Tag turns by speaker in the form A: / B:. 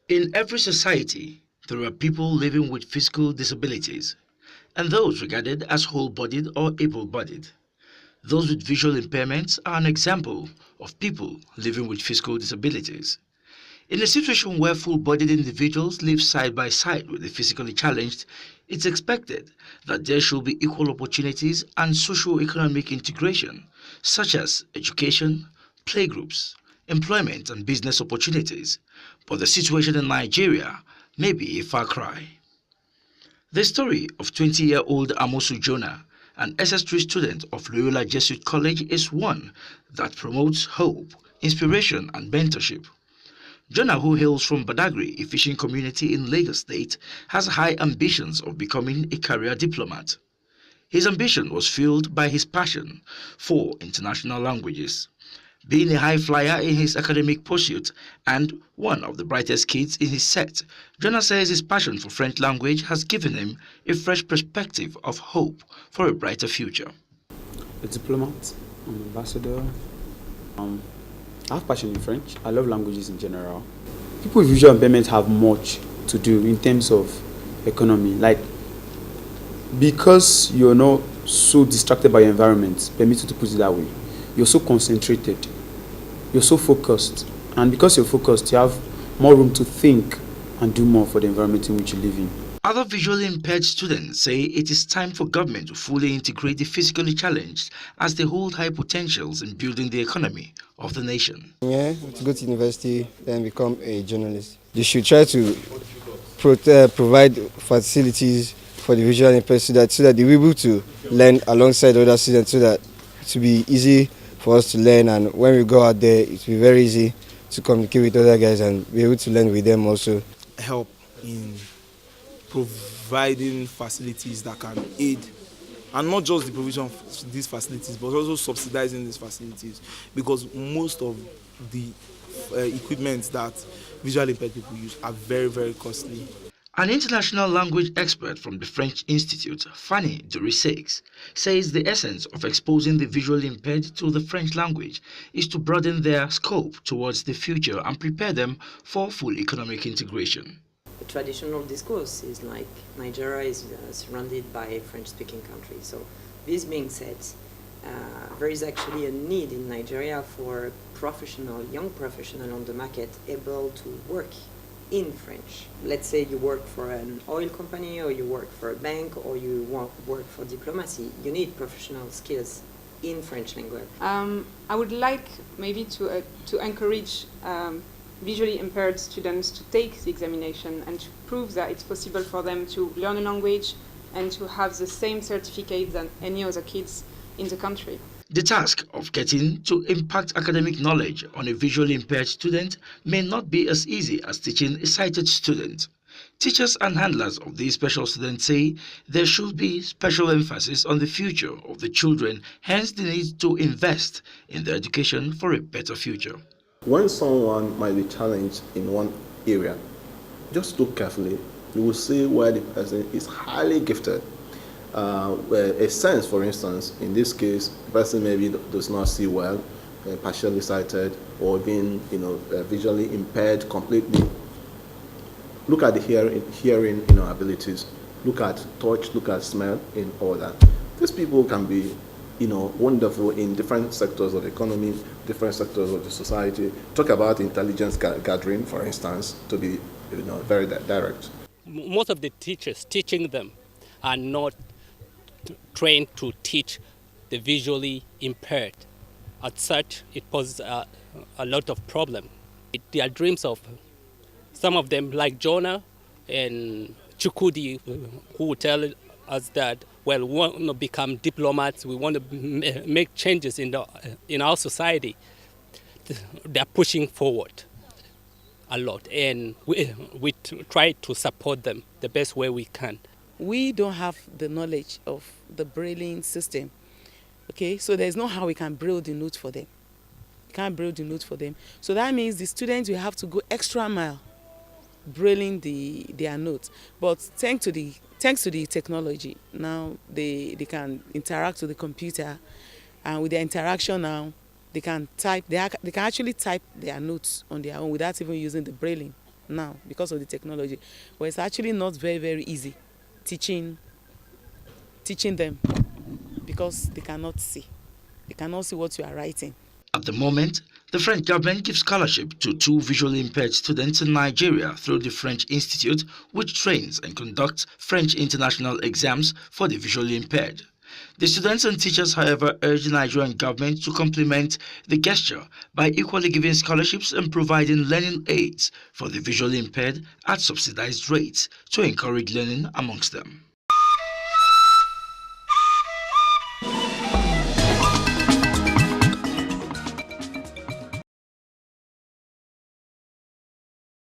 A: In every society, there are people living with physical disabilities, and those regarded as whole-bodied or able-bodied. Those with visual impairments are an example of people living with physical disabilities. In a situation where full-bodied individuals live side by side with the physically challenged, it's expected that there should be equal opportunities and socio-economic integration, such as education, playgroups, employment and business opportunities. But the situation in Nigeria may be a far cry. The story of 20-year-old Amosu Jonah, an SS3 student of Loyola Jesuit College, is one that promotes hope, inspiration and mentorship. Jonah, who hails from Badagry, a fishing community in Lagos State, has high ambitions of becoming a career diplomat. His ambition was fueled by his passion for international languages. Being a high flyer in his academic pursuit and one of the brightest kids in his set, Jonah says his passion for French language has given him a fresh perspective of hope for a brighter future.
B: A diplomat, an ambassador. I have passion in French. I love languages in general. People with visual impairment have much to do in terms of economy. Like, because you're not so distracted by your environment, permit me to put it that way, you're so concentrated, you're so focused. And because you're focused, you have more room to think and do more for the environment in which you live in.
A: Other visually impaired students say it is time for government to fully integrate the physically challenged as they hold high potentials in building the economy of the nation.
C: Yeah, to go to university, then become a journalist. They should try to provide facilities for the visual impaired so that they're able to learn alongside other students, so that it will be easy for us to learn, and when we go out there, it will be very easy to communicate with other guys and be able to learn with them also.
D: Help in providing facilities that can aid, and not just the provision of these facilities, but also subsidizing these facilities, because most of the equipment that visually impaired people use are very, very costly.
A: An international language expert from the French Institute, Fanny Duriseix, says the essence of exposing the visually impaired to the French language is to broaden their scope towards the future and prepare them for full economic integration.
E: The traditional discourse is like Nigeria is surrounded by French-speaking countries. So this being said, there is actually a need in Nigeria for young professional on the market able to work in French. Let's say you work for an oil company, or you work for a bank, or you work for diplomacy. You need professional skills in French language.
F: I would like maybe to encourage visually impaired students to take the examination and to prove that it's possible for them to learn a language and to have the same certificate than any other kids in the country.
A: The task of getting to impact academic knowledge on a visually impaired student may not be as easy as teaching a sighted student. Teachers and handlers of these special students say there should be special emphasis on the future of the children, hence the need to invest in their education for a better future.
G: When someone might be challenged in one area, just look carefully. You will see where the person is highly gifted. A sense, for instance, in this case, the person maybe does not see well, partially sighted, or being visually impaired completely. Look at the hearing abilities. Look at touch, look at smell, in all that. These people can be wonderful in different sectors of the economy, different sectors of the society. Talk about intelligence gathering, for instance, to be very direct.
H: Most of the teachers teaching them are not trained to teach the visually impaired. As such, it poses a lot of problems. Their dreams of some of them, like Jonah and Chukudi, who tell us that, well, we want to become diplomats, we want to make changes in our society. They're pushing forward a lot, and we try to support them the best way we can.
I: We don't have the knowledge of the brailing system. Okay, so there's no how we can braille the note for them. We can't braille the note for them. So that means the students will have to go extra mile brailing their notes. But thanks to the technology, now they can interact with the computer, and with their interaction now, they can type. They can actually type their notes on their own without even using the brailing. now because of the technology. But it's actually not very, very easy teaching them because they cannot see. They cannot see what you are writing.
A: At the moment, the French government gives scholarship to 2 visually impaired students in Nigeria through the French Institute, which trains and conducts French international exams for the visually impaired. The students and teachers, however, urge the Nigerian government to complement the gesture by equally giving scholarships and providing learning aids for the visually impaired at subsidized rates to encourage learning amongst them.